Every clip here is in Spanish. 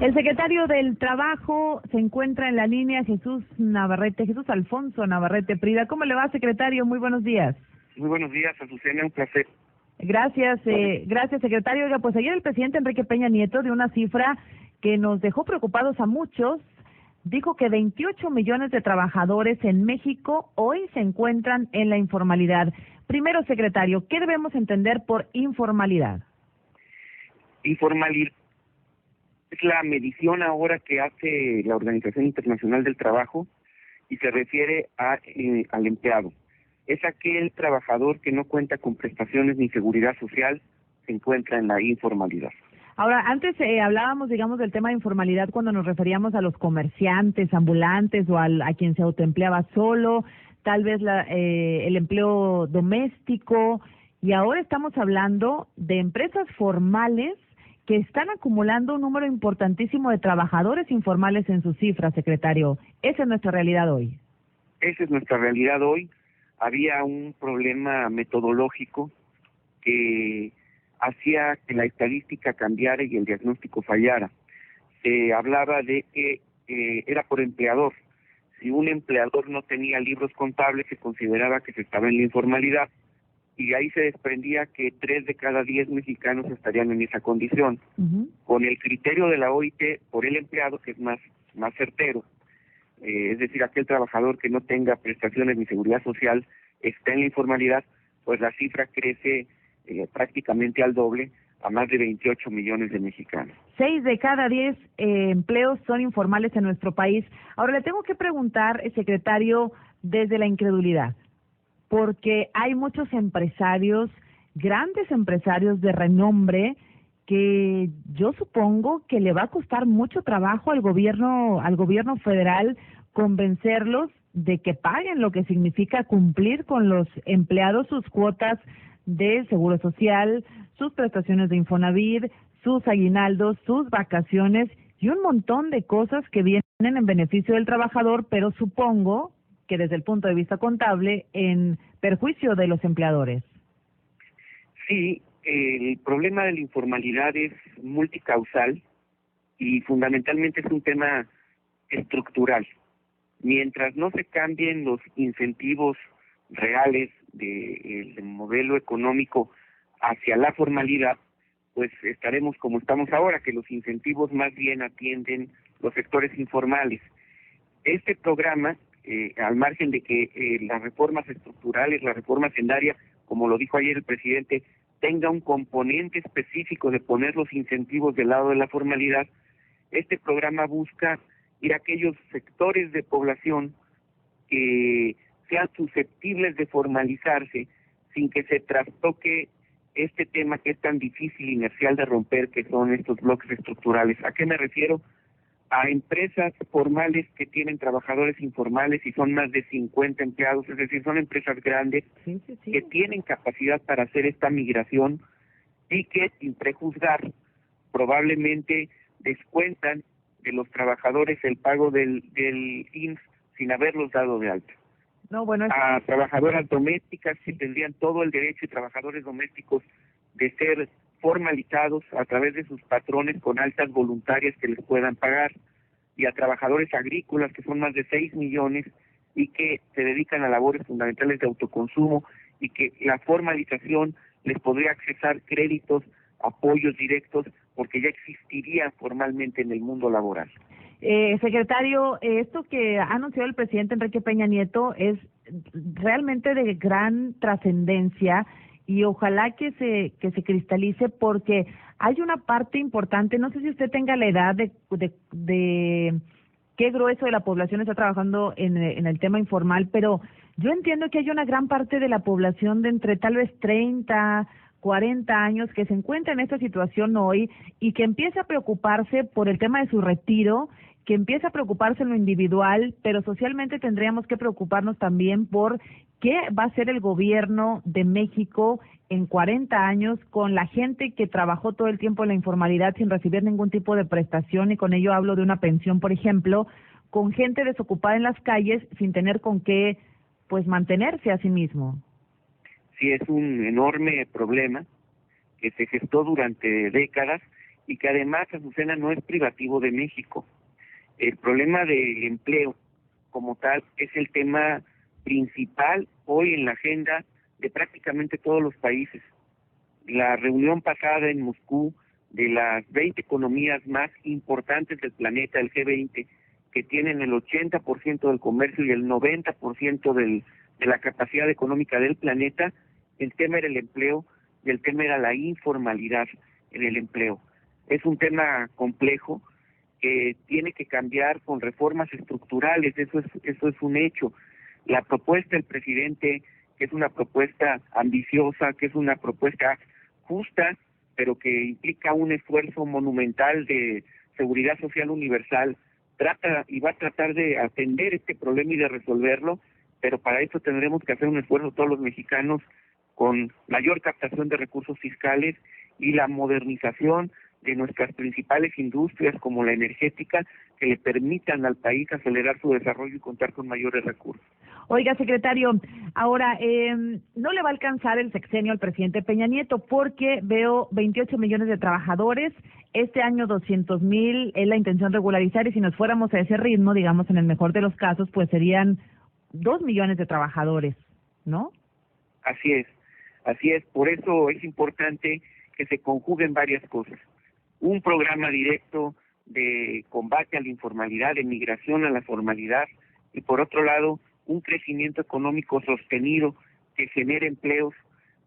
El secretario del Trabajo se encuentra en la línea, Jesús Alfonso Navarrete Prida. ¿Cómo le va, secretario? Muy buenos días. Muy buenos días, Azucena, un placer. Gracias, gracias, secretario. Oiga, pues ayer el presidente Enrique Peña Nieto dio una cifra que nos dejó preocupados a muchos. Dijo que 28 millones de trabajadores en México hoy se encuentran en la informalidad. Primero, secretario, ¿qué debemos entender por informalidad? Informalidad es la medición ahora que hace la Organización Internacional del Trabajo y se refiere al empleado. Es aquel trabajador que no cuenta con prestaciones ni seguridad social, se encuentra en la informalidad. Ahora, antes hablábamos, digamos, del tema de informalidad cuando nos referíamos a los comerciantes, ambulantes o a quien se autoempleaba solo, tal vez el empleo doméstico, y ahora estamos hablando de empresas formales que están acumulando un número importantísimo de trabajadores informales en sus cifras, secretario. Esa es nuestra realidad hoy. Esa es nuestra realidad hoy. Había un problema metodológico que hacía que la estadística cambiara y el diagnóstico fallara. Se hablaba de que era por empleador. Si un empleador no tenía libros contables, se consideraba que se estaba en la informalidad, y de ahí se desprendía que 3 de cada 10 mexicanos estarían en esa condición. Con el criterio de la OIT, por el empleado, que es más certero, es decir, aquel trabajador que no tenga prestaciones ni seguridad social está en la informalidad, pues la cifra crece prácticamente al doble, a más de 28 millones de mexicanos. 6 de cada 10 empleos son informales en nuestro país. Ahora le tengo que preguntar, secretario, desde la incredulidad, porque hay muchos empresarios, grandes empresarios de renombre, que yo supongo que le va a costar mucho trabajo al gobierno federal convencerlos de que paguen lo que significa cumplir con los empleados sus cuotas de seguro social, sus prestaciones de Infonavit, sus aguinaldos, sus vacaciones y un montón de cosas que vienen en beneficio del trabajador, pero supongo que desde el punto de vista contable en perjuicio de los empleadores. Sí, el problema de la informalidad es multicausal y fundamentalmente es un tema estructural. Mientras no se cambien los incentivos reales del modelo económico hacia la formalidad, pues estaremos como estamos ahora, que los incentivos más bien atienden los sectores informales. Este programa, al margen de que las reformas estructurales, la reforma hacendaria, como lo dijo ayer el presidente, tenga un componente específico de poner los incentivos del lado de la formalidad, este programa busca ir a aquellos sectores de población que sean susceptibles de formalizarse sin que se trastoque este tema que es tan difícil, inercial de romper, que son estos bloques estructurales. ¿A qué me refiero? A empresas formales que tienen trabajadores informales y son más de 50 empleados, es decir, son empresas grandes que tienen capacidad para hacer esta migración y que, sin prejuzgar, probablemente descuentan de los trabajadores el pago del IMSS sin haberlos dado de alta. A trabajadoras domésticas que tendrían todo el derecho, y trabajadores domésticos, de ser formalizados a través de sus patrones con altas voluntarias que les puedan pagar, y a trabajadores agrícolas, que son más de 6 millones y que se dedican a labores fundamentales de autoconsumo, y que la formalización les podría accesar créditos, apoyos directos, porque ya existiría formalmente en el mundo laboral. Secretario, esto que ha anunciado el presidente Enrique Peña Nieto es realmente de gran trascendencia y ojalá que se cristalice, porque hay una parte importante, no sé si usted tenga la edad de qué grueso de la población está trabajando en el tema informal, pero yo entiendo que hay una gran parte de la población de entre tal vez 30, 40 años que se encuentra en esta situación hoy y que empieza a preocuparse por el tema de su retiro, que empieza a preocuparse en lo individual, pero socialmente tendríamos que preocuparnos también por qué va a hacer el gobierno de México en 40 años con la gente que trabajó todo el tiempo en la informalidad sin recibir ningún tipo de prestación, y con ello hablo de una pensión, por ejemplo, con gente desocupada en las calles sin tener con qué pues mantenerse a sí mismo. Sí, es un enorme problema que se gestó durante décadas y que además, Azucena, no es privativo de México. El problema del empleo como tal es el tema principal hoy en la agenda de prácticamente todos los países. La reunión pasada en Moscú de las 20 economías más importantes del planeta, el G20, que tienen el 80% del comercio y el 90% de la capacidad económica del planeta, el tema era el empleo y el tema era la informalidad en el empleo. Es un tema complejo que tiene que cambiar con reformas estructurales, eso es un hecho. La propuesta del presidente, que es una propuesta ambiciosa, que es una propuesta justa, pero que implica un esfuerzo monumental de seguridad social universal, trata y va a tratar de atender este problema y de resolverlo, pero para eso tendremos que hacer un esfuerzo todos los mexicanos con mayor captación de recursos fiscales y la modernización de nuestras principales industrias como la energética, que le permitan al país acelerar su desarrollo y contar con mayores recursos. Oiga, secretario, ahora, no le va a alcanzar el sexenio al presidente Peña Nieto porque veo 28 millones de trabajadores, este año 200,000 es la intención regularizar y si nos fuéramos a ese ritmo, digamos en el mejor de los casos, pues serían 2 millones de trabajadores, ¿no? Así es, por eso es importante que se conjuguen varias cosas. Un programa directo de combate a la informalidad, de migración a la formalidad, y por otro lado, un crecimiento económico sostenido que genere empleos,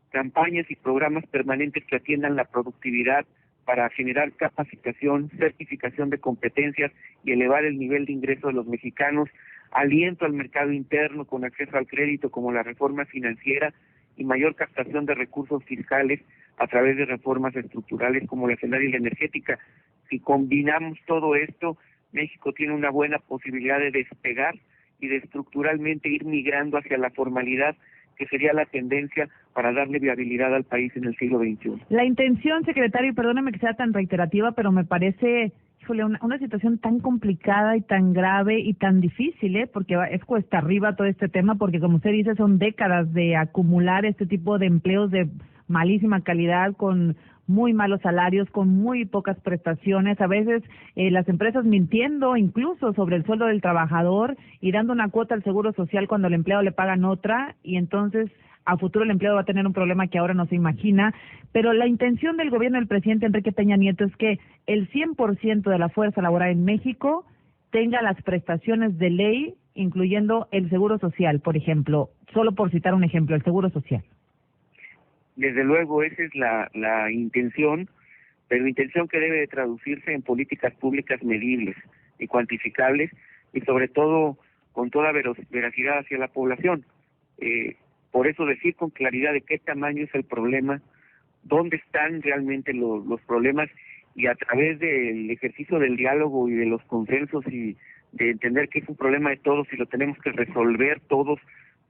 campañas y programas permanentes que atiendan la productividad para generar capacitación, certificación de competencias y elevar el nivel de ingreso de los mexicanos, aliento al mercado interno con acceso al crédito como la reforma financiera y mayor captación de recursos fiscales a través de reformas estructurales como la solar y la energética. Si combinamos todo esto, México tiene una buena posibilidad de despegar y de estructuralmente ir migrando hacia la formalidad, que sería la tendencia para darle viabilidad al país en el siglo XXI. La intención, secretario, y perdóneme que sea tan reiterativa, pero me parece, híjole, una situación tan complicada y tan grave y tan difícil, porque es cuesta arriba todo este tema, porque como usted dice, son décadas de acumular este tipo de empleos de malísima calidad, con muy malos salarios, con muy pocas prestaciones, a veces las empresas mintiendo incluso sobre el sueldo del trabajador y dando una cuota al seguro social cuando al empleado le pagan otra, y entonces a futuro el empleado va a tener un problema que ahora no se imagina. Pero la intención del gobierno del presidente Enrique Peña Nieto es que el 100% de la fuerza laboral en México tenga las prestaciones de ley, incluyendo el seguro social, por ejemplo, solo por citar un ejemplo, el seguro social. Desde luego, esa es la intención, pero intención que debe de traducirse en políticas públicas medibles y cuantificables, y sobre todo con toda veracidad hacia la población. Por eso decir con claridad de qué tamaño es el problema, dónde están realmente los problemas, y a través del ejercicio del diálogo y de los consensos y de entender que es un problema de todos y lo tenemos que resolver todos,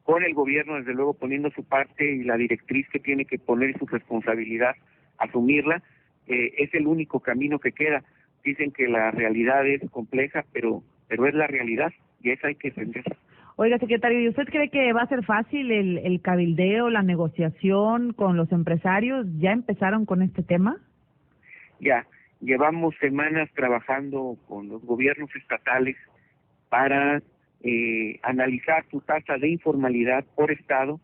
con el gobierno desde luego poniendo su parte y la directriz que tiene que poner su responsabilidad, asumirla, es el único camino que queda. Dicen que la realidad es compleja, pero es la realidad y esa hay que entenderla. Oiga, secretario, ¿y usted cree que va a ser fácil el cabildeo, la negociación con los empresarios? ¿Ya empezaron con este tema? Ya, llevamos semanas trabajando con los gobiernos estatales para analizar su tasa de informalidad por estado,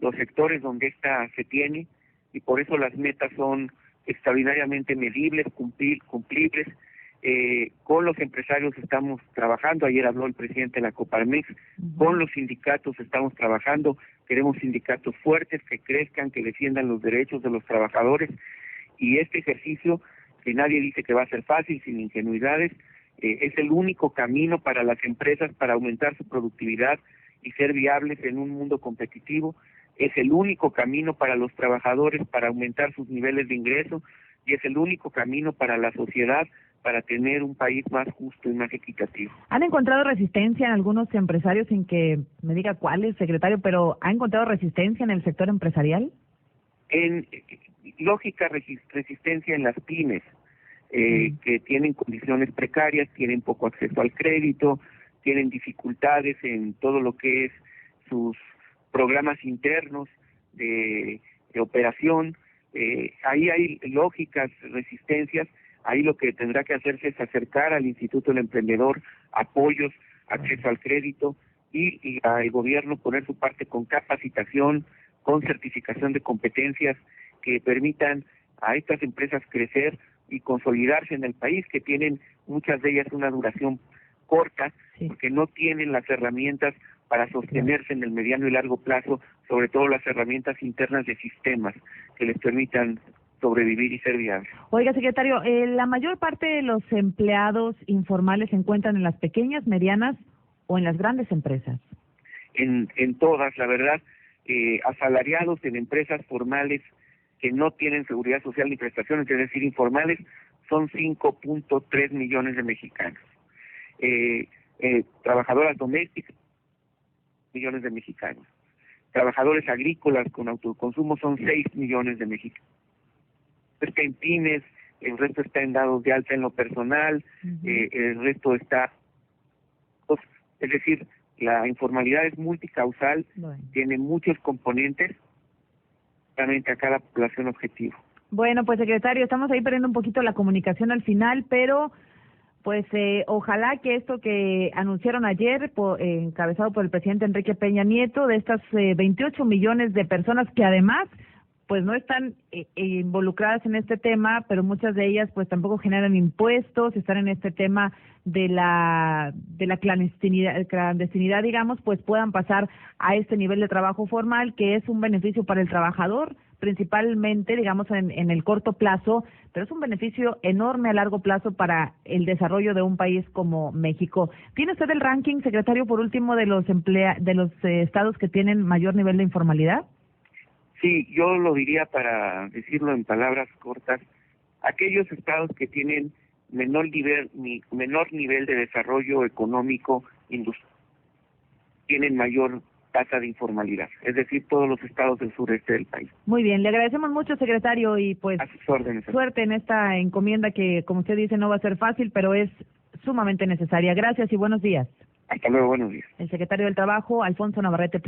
los sectores donde ésta se tiene, y por eso las metas son extraordinariamente medibles, cumplibles. Con los empresarios estamos trabajando, ayer habló el presidente de la Coparmex, con los sindicatos estamos trabajando, queremos sindicatos fuertes que crezcan, que defiendan los derechos de los trabajadores, y este ejercicio, que nadie dice que va a ser fácil, sin ingenuidades, es el único camino para las empresas para aumentar su productividad y ser viables en un mundo competitivo. Es el único camino para los trabajadores para aumentar sus niveles de ingreso, y es el único camino para la sociedad para tener un país más justo y más equitativo. ¿Han encontrado resistencia en algunos empresarios, sin que me diga cuáles, secretario, pero ¿ha encontrado resistencia en el sector empresarial? En lógica resistencia en las pymes, que tienen condiciones precarias, tienen poco acceso al crédito, tienen dificultades en todo lo que es sus programas internos de operación. Ahí hay lógicas resistencias. Ahí lo que tendrá que hacerse es acercar al Instituto del Emprendedor apoyos, acceso al crédito y al gobierno poner su parte con capacitación, con certificación de competencias que permitan a estas empresas crecer y consolidarse en el país, que tienen muchas de ellas una duración corta, porque no tienen las herramientas para sostenerse en el mediano y largo plazo, sobre todo las herramientas internas de sistemas que les permitan sobrevivir y ser viables. Oiga, secretario, la mayor parte de los empleados informales se encuentran en las pequeñas, medianas o en las grandes empresas. En todas, la verdad, asalariados en empresas formales que no tienen seguridad social ni prestaciones, es decir, informales, son 5.3 millones de mexicanos. Trabajadoras domésticas, millones de mexicanos. Trabajadores agrícolas con autoconsumo son 6 millones de mexicanos. Está en pymes, el resto está en dados de alta en lo personal, el resto está... Es decir, la informalidad es multicausal, tiene muchos componentes, realmente a cada población objetivo. Bueno, pues secretario, estamos ahí perdiendo un poquito la comunicación al final, pero pues ojalá que esto que anunciaron ayer, encabezado por el presidente Enrique Peña Nieto, de estas 28 millones de personas que además pues no están involucradas en este tema, pero muchas de ellas pues tampoco generan impuestos, están en este tema de la clandestinidad, digamos, pues puedan pasar a este nivel de trabajo formal, que es un beneficio para el trabajador, principalmente, digamos, en el corto plazo, pero es un beneficio enorme a largo plazo para el desarrollo de un país como México. ¿Tiene usted el ranking, secretario, por último, de los estados que tienen mayor nivel de informalidad? Sí, yo lo diría, para decirlo en palabras cortas, aquellos estados que tienen menor nivel de desarrollo económico industrial tienen mayor tasa de informalidad, es decir, todos los estados del sureste del país. Muy bien, le agradecemos mucho, secretario, y pues a sus órdenes. Suerte en esta encomienda que, como usted dice, no va a ser fácil, pero es sumamente necesaria. Gracias y buenos días. Hasta luego, buenos días. El secretario del Trabajo, Alfonso Navarrete.